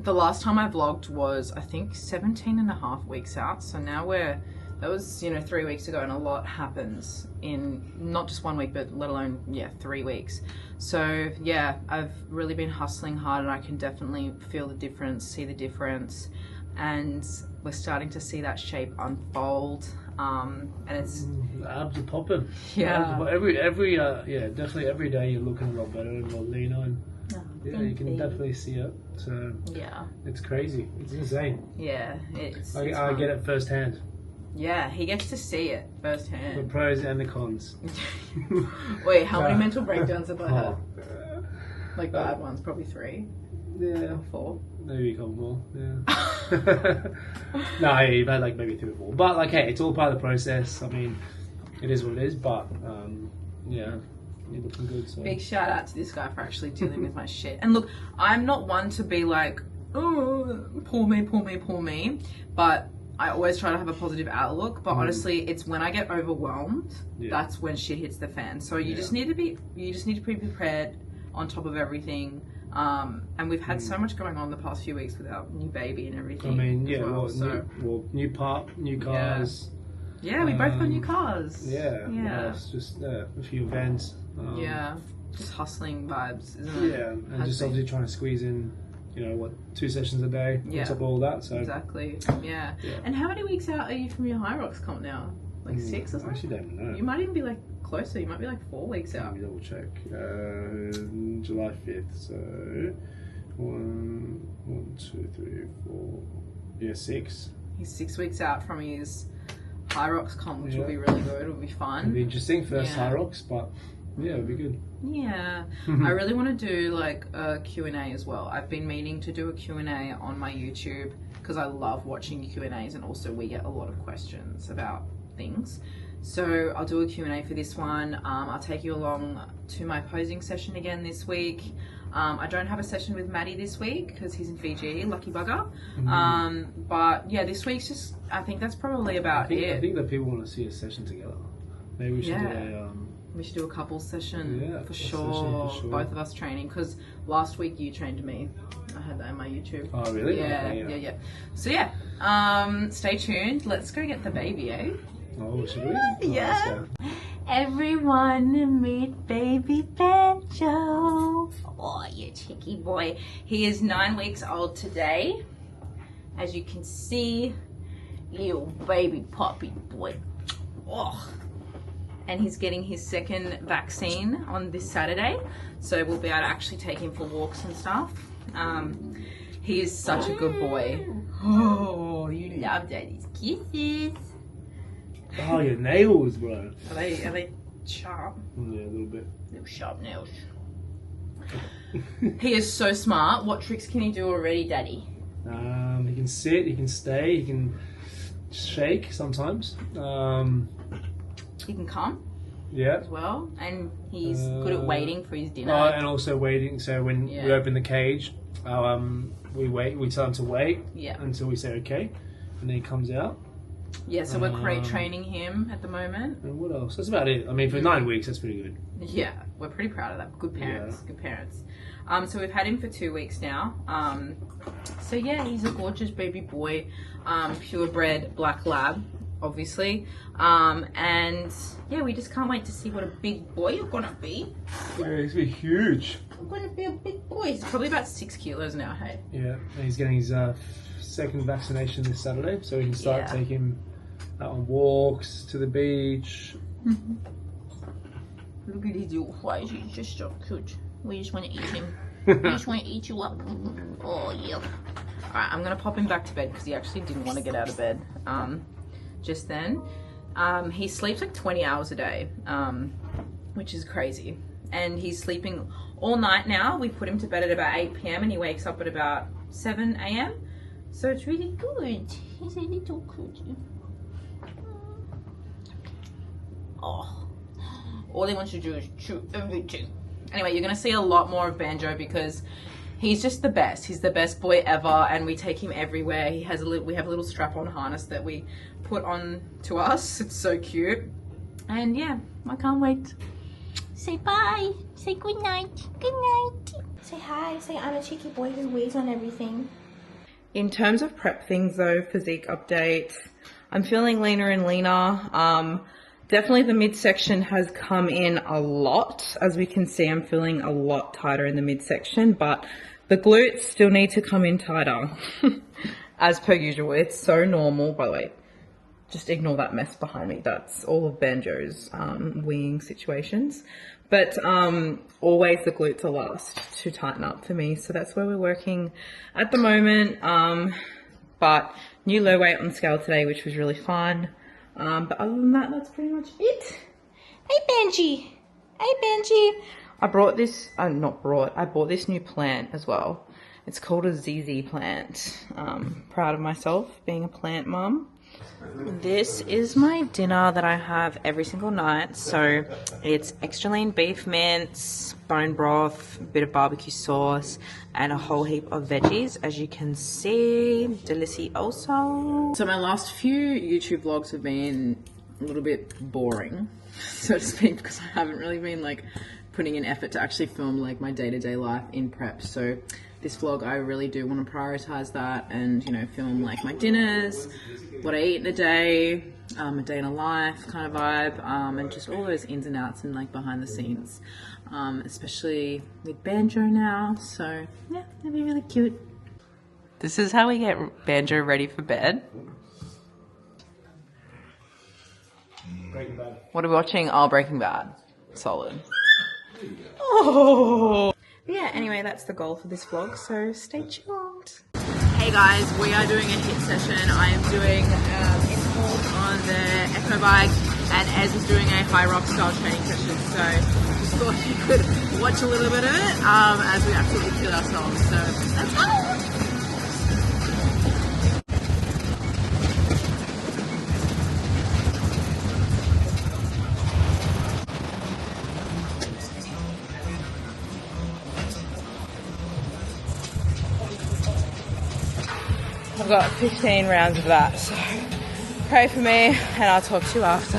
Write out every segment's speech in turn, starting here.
the last time I vlogged was, I think, 17 and a half weeks out. So now that was, you know, 3 weeks ago, and a lot happens in not just 1 week, but let alone, yeah, 3 weeks. So yeah, I've really been hustling hard, and I can definitely feel the difference, see the difference, and we're starting to see that shape unfold. And it's the abs are popping. Yeah. But yeah, definitely every day you're looking a lot better and a lot leaner, and yeah, you can definitely see it. So yeah, it's crazy. It's insane. Yeah, it's I get it firsthand. Yeah, he gets to see it firsthand. The pros and the cons. Wait, how many mental breakdowns have I had? Like bad ones, probably 3. Yeah. Or 4. Maybe a couple more, yeah. No, yeah, you've had like maybe 3 or 4. But like, hey, it's all part of the process. I mean, it is what it is, but yeah, you're looking good. So. Big shout out to this guy for actually dealing with my shit. And look, I'm not one to be like, oh, poor me, poor me, poor me. But I always try to have a positive outlook. But honestly, it's when I get overwhelmed, that's when shit hits the fan. So you just need to be prepared on top of everything. And we've had so much going on the past few weeks with our new baby and everything. I mean, yeah, new cars. Yeah, we both got new cars. Yeah. Just a few events. Yeah, just hustling vibes, isn't it? Yeah, and just obviously trying to squeeze in, you know, 2 sessions a day on top of all that. So exactly. Yeah. And how many weeks out are you from your High Rocks comp now? Like 6 or something? I actually don't know. You might even be like closer. You might be like 4 weeks out. Let me double check. July 5th. So 1, 2, 3, 4. Yeah, 6. He's 6 weeks out from his High Rocks comp, which will be really good. It'll be fun. It'll be interesting first High Rocks, but yeah, it'll be good. Yeah. I really want to do like a Q&A as well. I've been meaning to do a Q&A on my YouTube because I love watching Q&As, and also we get a lot of questions about things. So I'll do a Q&A for this one. I'll take you along to my posing session again this week. I don't have a session with Maddie this week because he's in Fiji, lucky bugger. But yeah, this week's just, I think that's probably about it. I think that people want to see a session together. Maybe we should do we should do a couples session for sure. Both of us training, because last week you trained me. I had that in my YouTube. Oh really? Yeah. So yeah, stay tuned. Let's go get the baby, eh? Oh, should we? Yeah. Everyone meet baby Banjo. Oh, you cheeky boy. He is 9 weeks old today. As you can see, little baby puppy boy. Oh. And he's getting his 2nd vaccine on this Saturday. So we'll be able to actually take him for walks and stuff. He is such a good boy. Oh, you love daddy's kisses. Oh, your nails, bro. Are they sharp? Yeah, a little bit. Little sharp nails. He is so smart. What tricks can he do already, Daddy? He can sit, he can stay, he can shake sometimes. He can come. Yeah. As well, and he's good at waiting for his dinner. Oh, and also waiting. So when we open the cage, we wait. We tell him to wait. Until we say okay, and then he comes out. Yeah, so we're training him at the moment. And what else? That's about it. I mean, for 9 weeks, that's pretty good. Yeah, we're pretty proud of that. Good parents. Good parents. So we've had him for 2 weeks now. So yeah, he's a gorgeous baby boy, purebred black lab, obviously. And yeah, we just can't wait to see what a big boy you're gonna be. Yeah, he's gonna be huge. I'm gonna be a big boy. He's probably about 6 kilos now, hey? Yeah, and he's getting his 2nd vaccination this Saturday, so we can start taking him out on walks, to the beach. Look at his little face, he's just so cute. We just want to eat him. We just want to eat you up. Oh yeah. Alright, I'm gonna pop him back to bed because he actually didn't want to get out of bed just then. He sleeps like 20 hours a day, which is crazy. And he's sleeping all night now. We put him to bed at about 8 p.m. and he wakes up at about 7 a.m. So it's really good. He's a little cootie. Oh, all he wants to do is chew everything. Anyway, you're gonna see a lot more of Banjo because he's just the best. He's the best boy ever, and we take him everywhere. He has we have a little strap-on harness that we put on to us. It's so cute. And yeah, I can't wait. Say bye. Say good night. Good night. Say hi. Say I'm a cheeky boy who weighs on everything. In terms of prep things though, physique update, I'm feeling leaner and leaner. Definitely the midsection has come in a lot. As we can see, I'm feeling a lot tighter in the midsection, but the glutes still need to come in tighter. As per usual, it's so normal. By the way, just ignore that mess behind me. That's all of Banjo's weeing situations. But always the glutes are last to tighten up for me. So that's where we're working at the moment. But new low weight on scale today, which was really fun. But other than that, that's pretty much it. Hey, Benji. Hey, Benji. I brought this, I bought this new plant as well. It's called a ZZ plant. Proud of myself being a plant mum. This is my dinner that I have every single night. So it's extra lean beef mince, bone broth, a bit of barbecue sauce, and a whole heap of veggies. As you can see, delicioso. So my last few YouTube vlogs have been a little bit boring, so to speak, because I haven't really been like putting in effort to actually film like my day-to-day life in prep. So this vlog, I really do want to prioritize that and, you know, film like my dinners, what I eat in a day, a day in a life kind of vibe, and just all those ins and outs and like behind the scenes, especially with Banjo now. So yeah, it'll be really cute. This is how we get Banjo ready for bed. Breaking Bad. What are we watching? Oh, Breaking Bad. Solid. Oh. Yeah, anyway, that's the goal for this vlog, so stay tuned. Hey guys, we are doing a HIIT session. I am doing intervals on the Echo bike, and Ez is doing a high rock style training session. So just thought you could watch a little bit of it as we absolutely kill ourselves. So let's go! I've got 15 rounds of that, so pray for me and I'll talk to you after.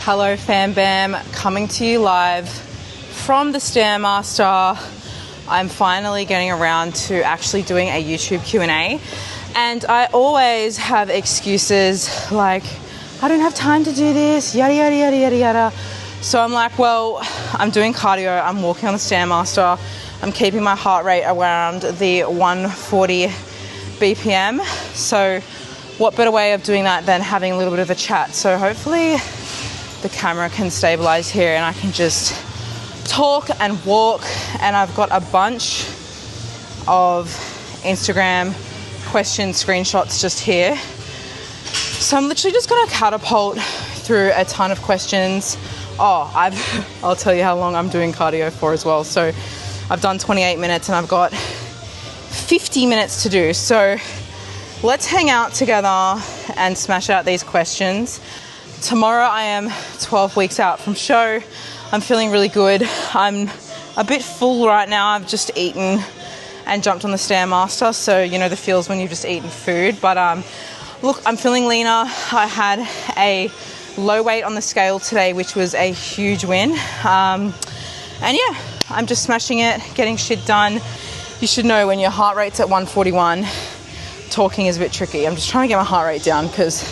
Hello fam bam, coming to you live from the Stairmaster. I'm finally getting around to actually doing a YouTube Q&A, and I always have excuses like, I don't have time to do this, yada yada yada yada yada. So I'm like, well, I'm doing cardio, I'm walking on the Stairmaster, I'm keeping my heart rate around the 140 BPM. So what better way of doing that than having a little bit of a chat? So hopefully the camera can stabilize here and I can just talk and walk. And I've got a bunch of Instagram question screenshots just here. So I'm literally just gonna catapult through a ton of questions. I'll tell you how long I'm doing cardio for as well. So I've done 28 minutes and I've got 50 minutes to do. So let's hang out together and smash out these questions. Tomorrow I am 12 weeks out from show. I'm feeling really good. I'm a bit full right now. I've just eaten and jumped on the Stairmaster. So you know the feels when you've just eaten food. But look, I'm feeling leaner. I had a low weight on the scale today, which was a huge win. And yeah, I'm just smashing it, getting shit done. You should know when your heart rate's at 141, talking is a bit tricky. I'm just trying to get my heart rate down because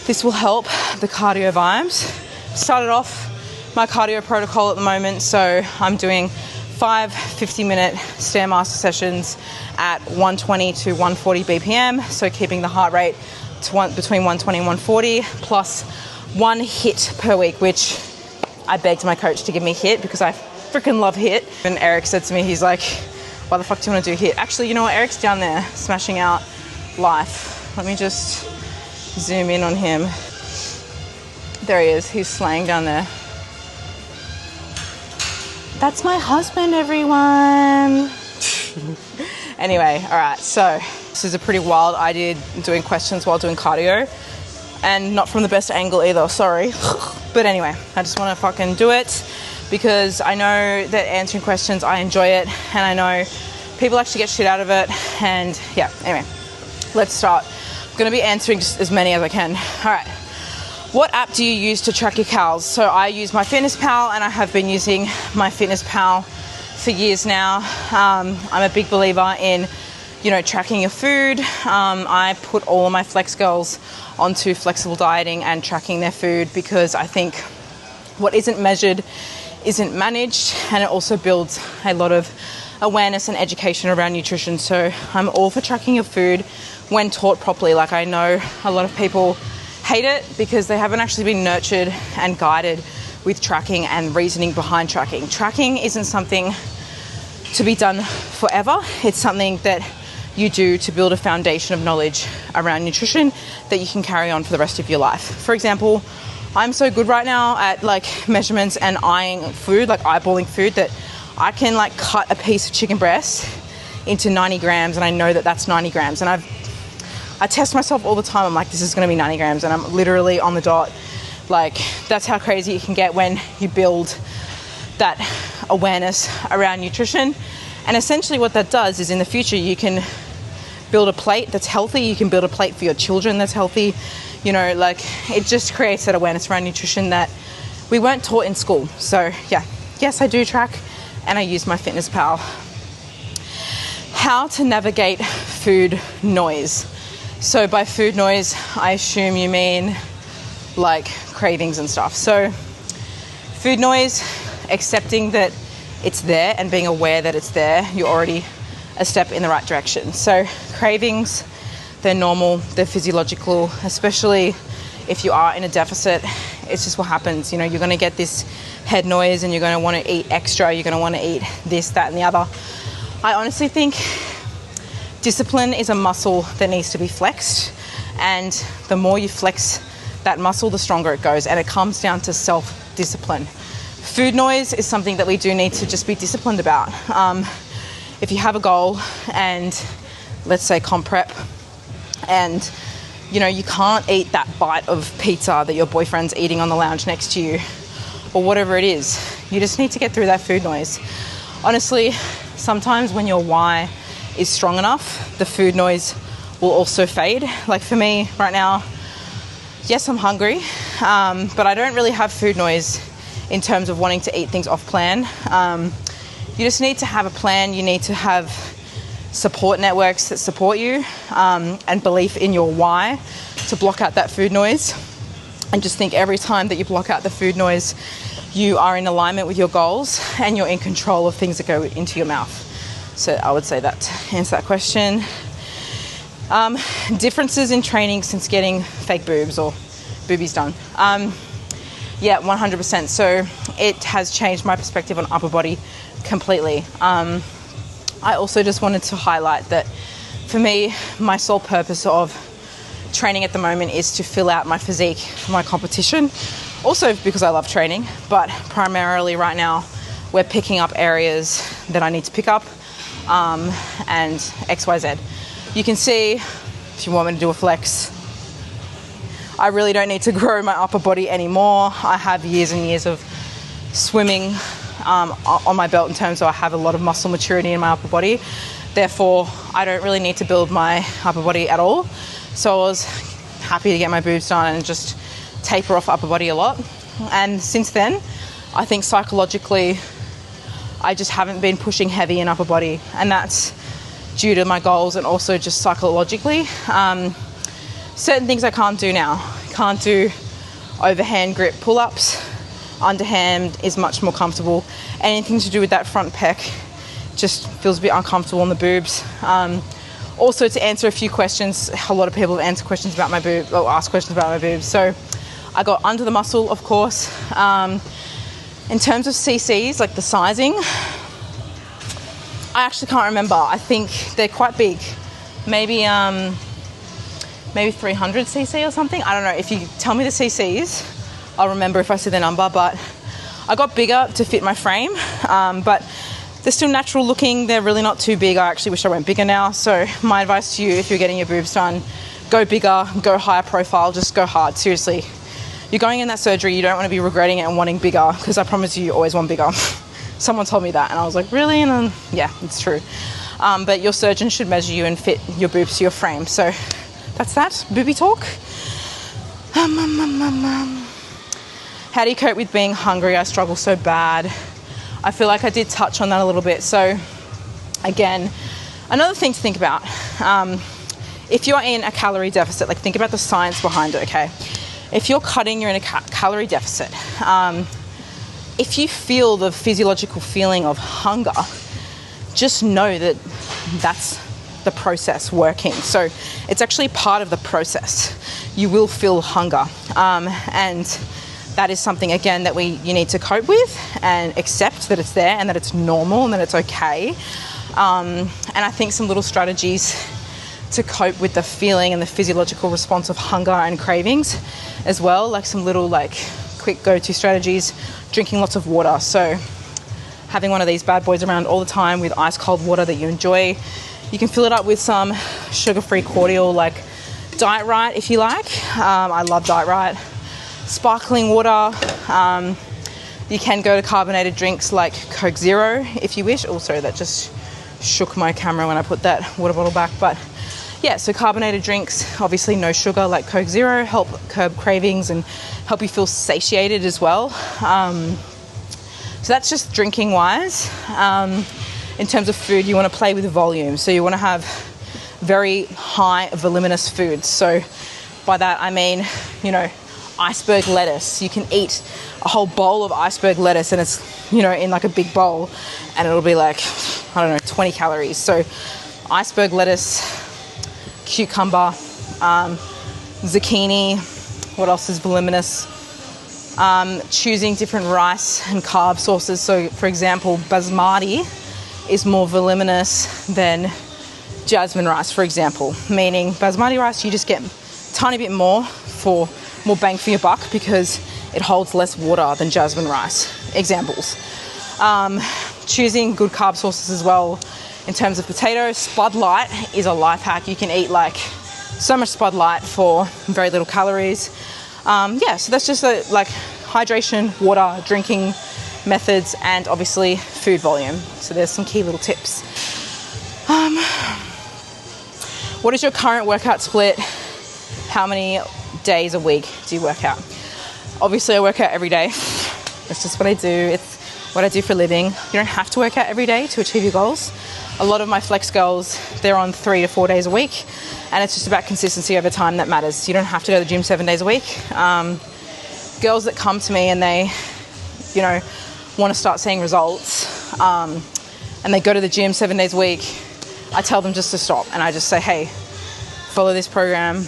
this will help the cardio vibes. Started off my cardio protocol at the moment, so I'm doing 5 50-minute Stairmaster sessions at 120 to 140 BPM, so keeping the heart rate to between 120 and 140, plus 1 HIIT per week, which I begged my coach to give me HIIT because I freaking love HIIT. And Eric said to me, he's like, why the fuck do you want to do HIIT? Actually, you know what? Eric's down there smashing out life. Let me just zoom in on him. There he is. He's slaying down there. That's my husband, everyone. Anyway, all right. So this is a pretty wild idea, doing questions while doing cardio. And not from the best angle either, sorry. But anyway, I just want to fucking do it because I know that answering questions, I enjoy it, and I know people actually get shit out of it. And yeah, anyway, let's start. I'm going to be answering just as many as I can. All right. What app do you use to track your calories? So I use MyFitnessPal, and I have been using MyFitnessPal for years now. I'm a big believer in you know, tracking your food. I put all of my flex girls onto flexible dieting and tracking their food, because I think what isn't measured isn't managed, and it also builds a lot of awareness and education around nutrition. So I'm all for tracking your food when taught properly. Like, I know a lot of people hate it because they haven't actually been nurtured and guided with tracking and reasoning behind tracking. Tracking isn't something to be done forever. It's something that you do to build a foundation of knowledge around nutrition that you can carry on for the rest of your life. For example, I'm so good right now at like measurements and eyeing food, like eyeballing food, that I can like cut a piece of chicken breast into 90 grams and I know that that's 90 grams. And I test myself all the time. I'm like, this is going to be 90 grams, and I'm literally on the dot. Like, that's how crazy it can get when you build that awareness around nutrition. And essentially what that does is, in the future, you can build a plate that's healthy. You can build a plate for your children that's healthy. You know, like, it just creates that awareness around nutrition that we weren't taught in school. So yeah, yes, I do track and I use my Fitness Pal. How to navigate food noise. So by food noise, I assume you mean like cravings and stuff. So food noise, accepting that it's there and being aware that it's there, you're already a step in the right direction. So cravings, they're normal, they're physiological, especially if you are in a deficit. It's just what happens. You know, you're going to get this head noise and you're going to want to eat extra. You're going to want to eat this, that, and the other. I honestly think discipline is a muscle that needs to be flexed, and the more you flex that muscle, the stronger it goes, and it comes down to self-discipline. Food noise is something that we do need to just be disciplined about. If you have a goal and let's say comp prep, and you know, you can't eat that bite of pizza that your boyfriend's eating on the lounge next to you, or whatever it is, you just need to get through that food noise. Honestly, sometimes when your why is strong enough, the food noise will also fade. Like for me right now, yes, I'm hungry, but I don't really have food noise in terms of wanting to eat things off plan. You just need to have a plan. You need to have support networks that support you, and belief in your why to block out that food noise. And just think, every time that you block out the food noise, you are in alignment with your goals and you're in control of things that go into your mouth. So I would say that to answer that question. Differences in training since getting fake boobs or boobies done. Yeah, 100%. So it has changed my perspective on upper body completely. I also just wanted to highlight that for me, my sole purpose of training at the moment is to fill out my physique for my competition. Also because I love training, but primarily right now we're picking up areas that I need to pick up, and XYZ. You can see, if you want me to do a flex, I really don't need to grow my upper body anymore. I have years and years of swimming on my belt in terms of I have a lot of muscle maturity in my upper body. Therefore, I don't really need to build my upper body at all. So I was happy to get my boobs done and just taper off upper body a lot. And since then, I think psychologically, I just haven't been pushing heavy in upper body. And that's due to my goals and also just psychologically. Certain things I can't do now. Can't do overhand grip pull-ups. Underhand is much more comfortable. Anything to do with that front pec just feels a bit uncomfortable on the boobs. Also, to answer a few questions, a lot of people have answered questions about my boobs, or asked questions about my boobs. So I got under the muscle, of course. In terms of CCs, like the sizing, I actually can't remember. I think they're quite big. Maybe 300 cc or something. I don't know. If you tell me the CCs, I'll remember if I see the number. But I got bigger to fit my frame, but they're still natural looking. They're really not too big. I actually wish I went bigger now. So my advice to you, if you're getting your boobs done, go bigger, go higher profile, just go hard. Seriously, you're going in that surgery, you don't want to be regretting it and wanting bigger, because I promise you always want bigger. Someone told me that and I was like, really? And then, yeah, it's true. But your surgeon should measure you and fit your boobs to your frame. So that's that, booby talk. How do you cope with being hungry? I struggle so bad. I feel like I did touch on that a little bit. So again, Another thing to think about, if you're in a calorie deficit, like think about the science behind it, okay? If you're cutting, you're in a calorie deficit. If you feel the physiological feeling of hunger, just know that that's the process working. So it's actually part of the process. You will feel hunger. And that is something, again, that you need to cope with and accept that it's there and that it's normal and that it's okay. And I think some little strategies to cope with the feeling and the physiological response of hunger and cravings as well, like some little quick go-to strategies, drinking lots of water. So having one of these bad boys around all the time with ice cold water that you enjoy. You can fill it up with some sugar-free cordial like Diet Right if you like. I love Diet Right. Sparkling water. You can go to carbonated drinks like Coke Zero if you wish. Also, that just shook my camera when I put that water bottle back. But yeah, so carbonated drinks, obviously no sugar, like Coke Zero, help curb cravings and help you feel satiated as well. So that's just drinking wise. In terms of food, you want to play with volume. So you want to have very high voluminous foods. So by that I mean, iceberg lettuce. You can eat a whole bowl of iceberg lettuce and it's, in like a big bowl and it'll be like, 20 calories. So iceberg lettuce, cucumber, zucchini. What else is voluminous? Choosing different rice and carb sources. So for example, basmati is more voluminous than jasmine rice, for example, meaning basmati rice you just get a tiny bit more for more bang for your buck because it holds less water than jasmine rice. Examples. Choosing good carb sources as well. In terms of potatoes, Spud Light is a life hack. You can eat so much Spud Light for very little calories. So that's just hydration, water, drinking methods, and obviously food volume. So there's some key little tips. What is your current workout split? How many days a week do you work out? Obviously I work out every day. That's just what I do. It's what I do for a living. You don't have to work out every day to achieve your goals. A lot of my flex goals, they're on 3 to 4 days a week, and it's just about consistency over time that matters. You don't have to go to the gym 7 days a week. Girls that come to me and they, want to start seeing results, and they go to the gym 7 days a week, I tell them just to stop, and I just say, hey, follow this program.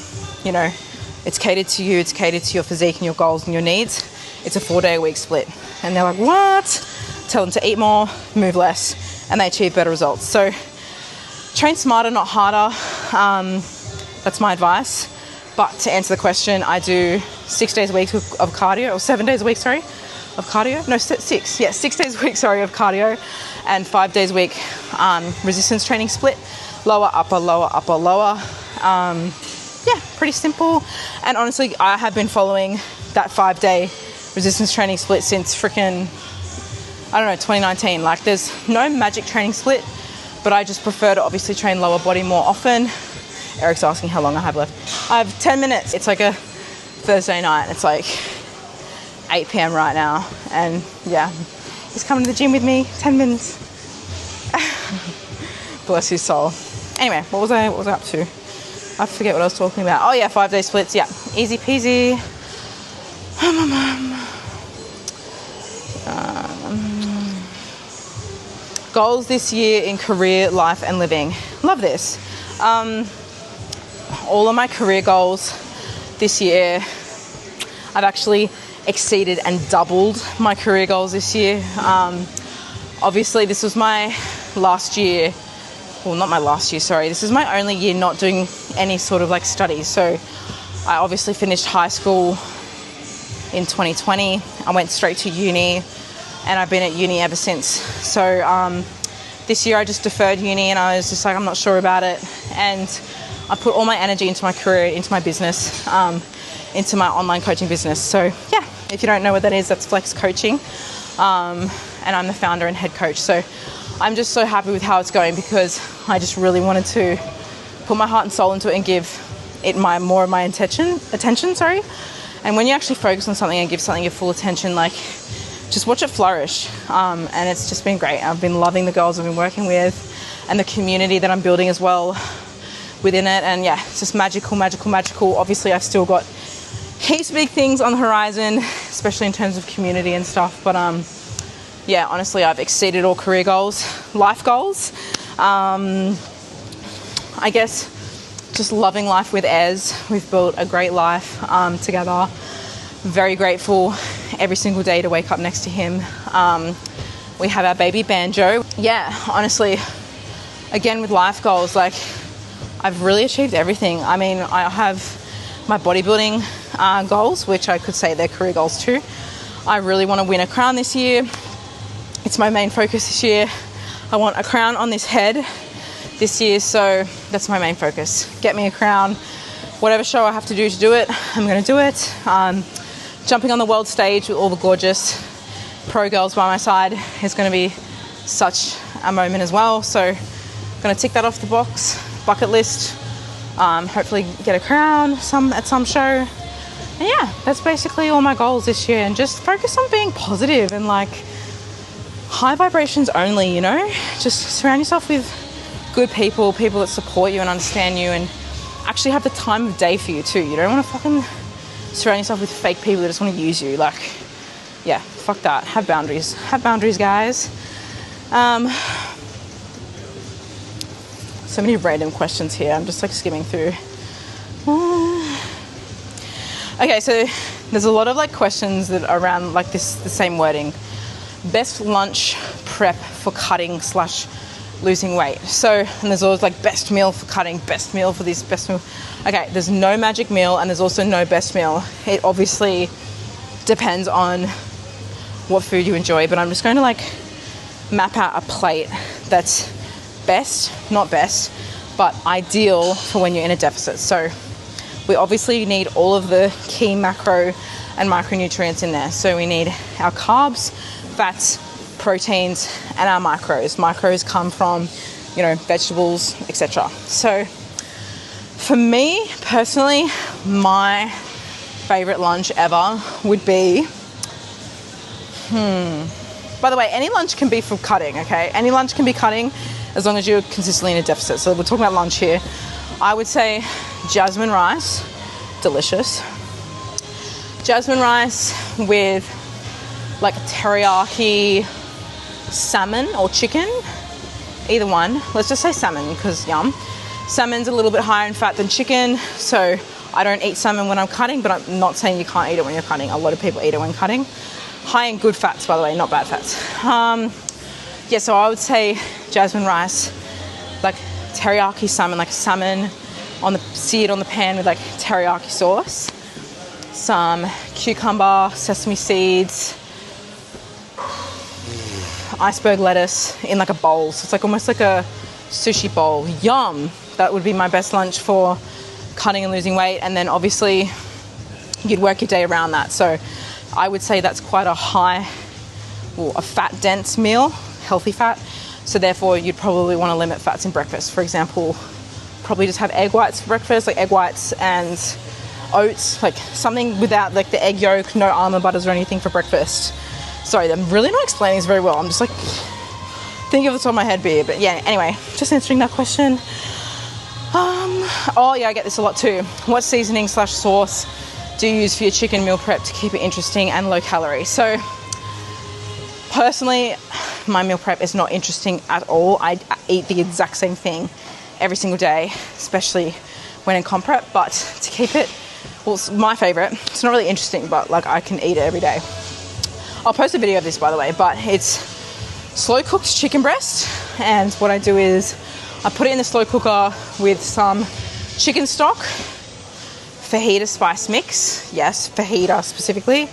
It's catered to you, it's catered to your physique and your goals and your needs. It's a 4-day-a-week split. And they're like, what? Tell them to eat more, move less, and they achieve better results. So train smarter, not harder. That's my advice. But to answer the question, I do 6 days a week of cardio, or 7 days a week, of cardio. No, 6. Yeah, 6 days a week, of cardio, and 5 days a week resistance training split. Lower, upper, lower, upper, lower. Pretty simple. And honestly, I have been following that 5-day resistance training split since 2019. There's no magic training split, but I just prefer to obviously train lower body more often. Eric's asking how long I have left. I have 10 minutes. It's a Thursday night. It's 8 p.m. right now. And yeah, he's coming to the gym with me. 10 minutes. Bless his soul. Anyway, what was I up to? I forget what I was talking about. Oh yeah, 5-day splits. Yeah, easy peasy. Goals this year in career, life, and living. Love this. All of my career goals this year, I've actually exceeded and doubled my career goals this year. Obviously, this was my last year. Well, not my last year, sorry. This is my only year not doing any sort of studies. So I obviously finished high school in 2020. I went straight to uni and I've been at uni ever since. So this year I just deferred uni and I was just I'm not sure about it. And I put all my energy into my career, into my business, into my online coaching business. So yeah, if you don't know what that is, that's Flex Coaching. And I'm the founder and head coach. So I'm just so happy with how it's going because I just really wanted to put my heart and soul into it and give it more of my attention. And when you actually focus on something and give something your full attention, just watch it flourish. And it's just been great. I've been loving the girls I've been working with. and the community that I'm building as well within it. And yeah, it's just magical, magical, magical. Obviously I've still got heaps of big things on the horizon, especially in terms of community and stuff, but yeah, honestly I've exceeded all career goals, life goals. I guess just loving life with Ez. We've built a great life together. Very grateful every single day to wake up next to him. We have our baby Banjo. Yeah, honestly, again with life goals, like I've really achieved everything. I mean, I have my bodybuilding goals, which I could say they're career goals too. I really want to win a crown this year. It's my main focus this year. I want a crown on this head this year, so that's my main focus. Get me a crown. Whatever show I have to do it, I'm going to do it. Jumping on the world stage with all the gorgeous pro girls by my side is going to be such a moment as well. So I'm going to tick that off the bucket list. Hopefully get a crown at some show. And yeah, that's basically all my goals this year. And just focus on being positive and like high vibrations only, you know? Just surround yourself with good people that support you and understand you and actually have the time of day for you too. You don't want to fucking surround yourself with fake people that just want to use you. Like, yeah, fuck that. Have boundaries. Have boundaries, guys. So many random questions here. I'm just like skimming through. Okay, so there's a lot of like questions that are around like the same wording. Best lunch prep for cutting / losing weight. So, and there's always like best meal for cutting, best meal for this, best meal. Okay, there's no magic meal and there's also no best meal. It obviously depends on what food you enjoy, but I'm just going to like map out a plate that's best, not best, but ideal for when you're in a deficit. So we obviously need all of the key macro and micronutrients in there. So we need our carbs, fats, proteins, and our macros. Macros come from, you know, vegetables, etc. So for me personally, my favorite lunch ever would be, by the way, any lunch can be for cutting, okay? Any lunch can be cutting as long as you're consistently in a deficit. So we're talking about lunch here. I would say jasmine rice, delicious. Jasmine rice with like teriyaki salmon or chicken, either one. Let's just say salmon because yum. Salmon's a little bit higher in fat than chicken, so I don't eat salmon when I'm cutting, but I'm not saying you can't eat it when you're cutting. A lot of people eat it when cutting. High in good fats, by the way, not bad fats. Yeah, so I would say jasmine rice, like teriyaki salmon, like salmon seared on the pan with like teriyaki sauce, some cucumber, sesame seeds, iceberg lettuce in like a bowl. So it's like almost like a sushi bowl. Yum! That would be my best lunch for cutting and losing weight. And then obviously you'd work your day around that. So I would say that's quite a high, or a fat dense meal, healthy fat. So therefore you'd probably want to limit fats in breakfast. For example, probably just have egg whites for breakfast, like egg whites and oats, like something without like the egg yolk, no almond butters or anything for breakfast. Sorry, I'm really not explaining this very well. I'm just like thinking of the top of my head here. But yeah, anyway, just answering that question. Oh yeah, I get this a lot too. What seasoning / sauce do you use for your chicken meal prep to keep it interesting and low calorie? So personally, my meal prep is not interesting at all. I eat the exact same thing every single day, especially when in comp prep. But to keep it, well, it's my favorite. It's not really interesting, but like I can eat it every day. I'll post a video of this, by the way, but it's slow cooked chicken breast. And what I do is I put it in the slow cooker with some chicken stock, fajita spice mix. Yes, fajita specifically.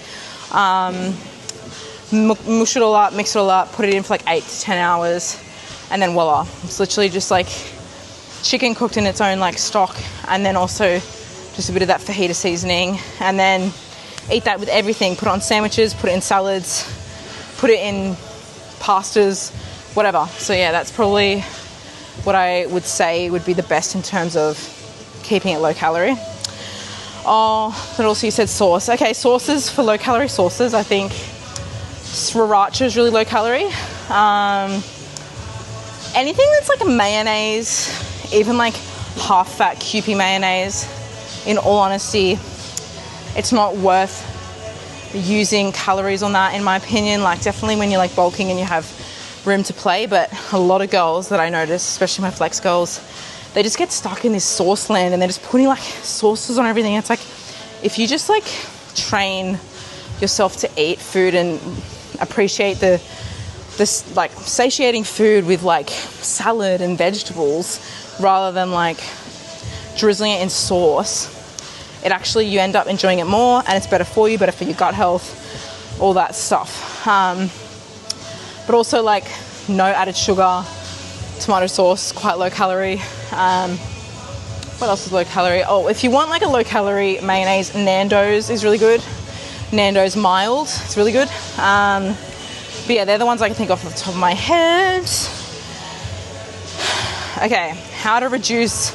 Mush it all up, mix it all up, put it in for like 8 to 10 hours, and then voila. It's literally just like chicken cooked in its own like stock, and then also just a bit of that fajita seasoning, and then eat that with everything. Put it on sandwiches, put it in salads, put it in pastas, whatever. So yeah, that's probably what I would say would be the best in terms of keeping it low calorie. Oh, but also you said sauce. Okay, sauces, for low calorie sauces, I think sriracha is really low calorie. anything that's like a mayonnaise, even like half fat Kewpie mayonnaise, in all honesty, it's not worth using calories on that, in my opinion. Like definitely when you're like bulking and you have room to play, but a lot of girls that I notice, especially my flex girls, they just get stuck in this sauce land and they're just putting like sauces on everything. It's like, if you just like train yourself to eat food and appreciate this like satiating food with like salad and vegetables rather than like drizzling it in sauce, it actually, you end up enjoying it more, and it's better for you, better for your gut health, all that stuff. But also like no added sugar, tomato sauce, quite low calorie. What else is low calorie? Oh, if you want like a low calorie mayonnaise, Nando's is really good. Nando's mild, it's really good. But yeah, they're the ones I can think of off the top of my head. Okay, how to reduce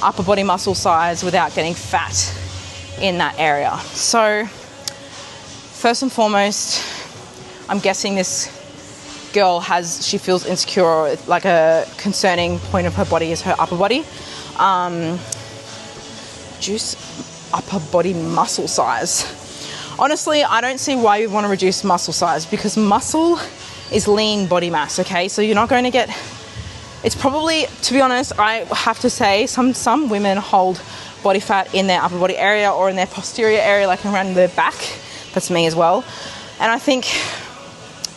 upper body muscle size without getting fat in that area. So first and foremost, I'm guessing this girl she feels insecure, or like a concerning point of her body is her upper body. Reduce upper body muscle size. Honestly, I don't see why you want to reduce muscle size, because muscle is lean body mass, okay? So you're not going to get, it's probably, to be honest, I have to say some women hold body fat in their upper body area or in their posterior area, like around their back. That's me as well. And I think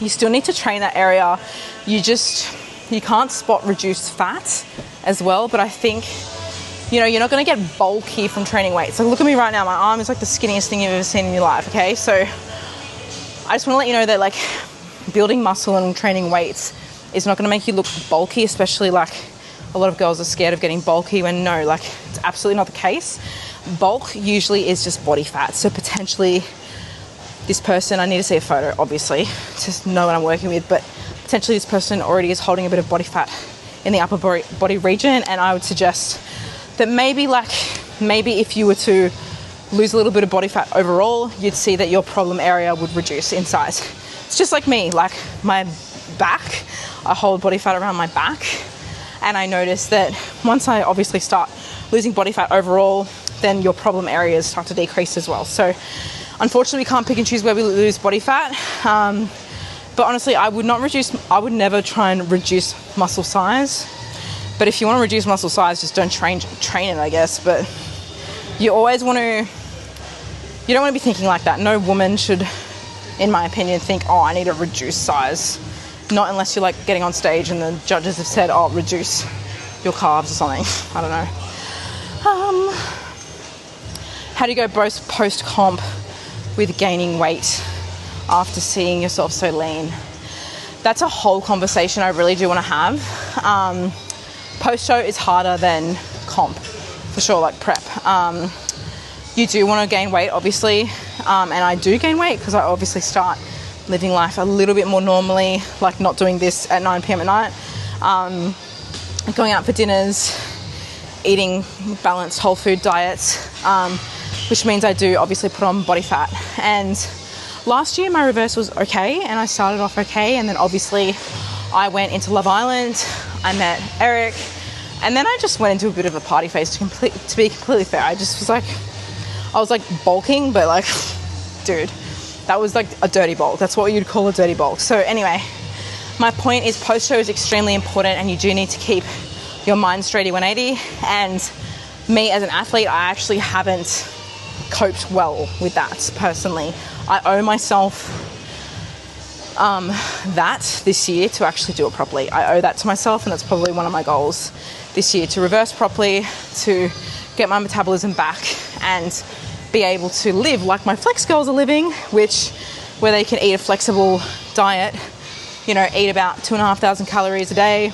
you still need to train that area. You can't spot reduce fat as well, but I think, you know, you're not going to get bulky from training weights. So look at me right now. My arm is like the skinniest thing you've ever seen in your life, okay? So I just want to let you know that like building muscle and training weights is not going to make you look bulky, especially like a lot of girls are scared of getting bulky, when no, like it's absolutely not the case. Bulk usually is just body fat. So potentially this person, I need to see a photo obviously to know what I'm working with, but potentially this person already is holding a bit of body fat in the upper body region, and I would suggest that maybe if you were to lose a little bit of body fat overall, you'd see that your problem area would reduce in size. It's just like me, like my back, I hold body fat around my back, and I notice that once I obviously start losing body fat overall, then your problem areas start to decrease as well. So unfortunately we can't pick and choose where we lose body fat, but honestly I would never try and reduce muscle size. But if you want to reduce muscle size, just don't train it, I guess. But you don't want to be thinking like that. No woman should, in my opinion, think, oh, I need to reduce size. Not unless you're like getting on stage and the judges have said, oh, reduce your carbs or something. I don't know. How do you go post-comp with gaining weight after seeing yourself so lean? That's a whole conversation I really do want to have. Post-show is harder than comp, for sure, like prep. You do want to gain weight, obviously, and I do gain weight because I obviously start living life a little bit more normally, like not doing this at 9 p.m. at night, going out for dinners, eating balanced whole food diets, which means I do obviously put on body fat. And last year my reverse was okay, and I started off okay, and then obviously I went into Love Island, I met Eric, and then I just went into a bit of a party phase, to be completely fair. I was like bulking, but like, dude, that was like a dirty bulk. That's what you'd call a dirty bulk. So anyway, my point is post-show is extremely important, and you do need to keep your mind straight 180. And me as an athlete, I actually haven't coped well with that personally. I owe myself that this year to actually do it properly. I owe that to myself, and that's probably one of my goals this year, to reverse properly, to get my metabolism back and be able to live like my flex girls are living, where they can eat a flexible diet, you know, eat about 2,500 calories a day,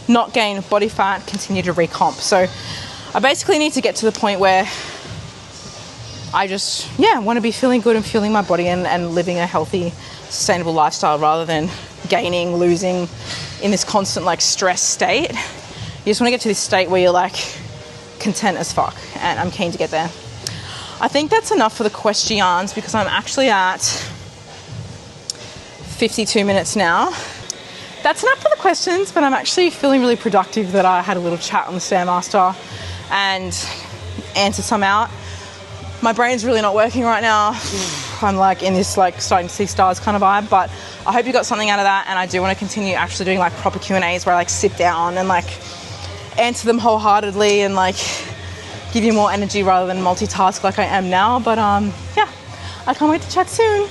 not gain body fat, continue to recomp. So I basically need to get to the point where I just, want to be feeling good and feeling my body and living a healthy, sustainable lifestyle rather than gaining, losing in this constant like stress state. You just want to get to this state where you're like content as fuck, and I'm keen to get there. I think that's enough for the questions, because I'm actually at 52 minutes now, that's enough for the questions, but I'm actually feeling really productive that I had a little chat on the stairmaster and answered some out. My brain's really not working right now. I'm like in this like starting to see stars kind of vibe, but I hope you got something out of that, and I do want to continue actually doing like proper Q&As where I like sit down and like answer them wholeheartedly and like give you more energy rather than multitask like I am now. But yeah, I can't wait to chat soon.